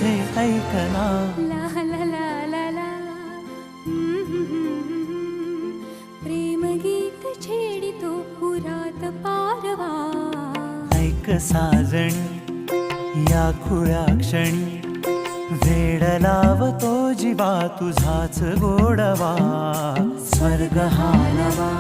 माझे ऐकना. ला ला ला ला ला. प्रेमगीत छेडितो पुरात पारवा. ऐक साजणी या खुळ्या क्षणी वेड लावतो जीवा तुझाच गोडवा. स्वर्ग हा नवा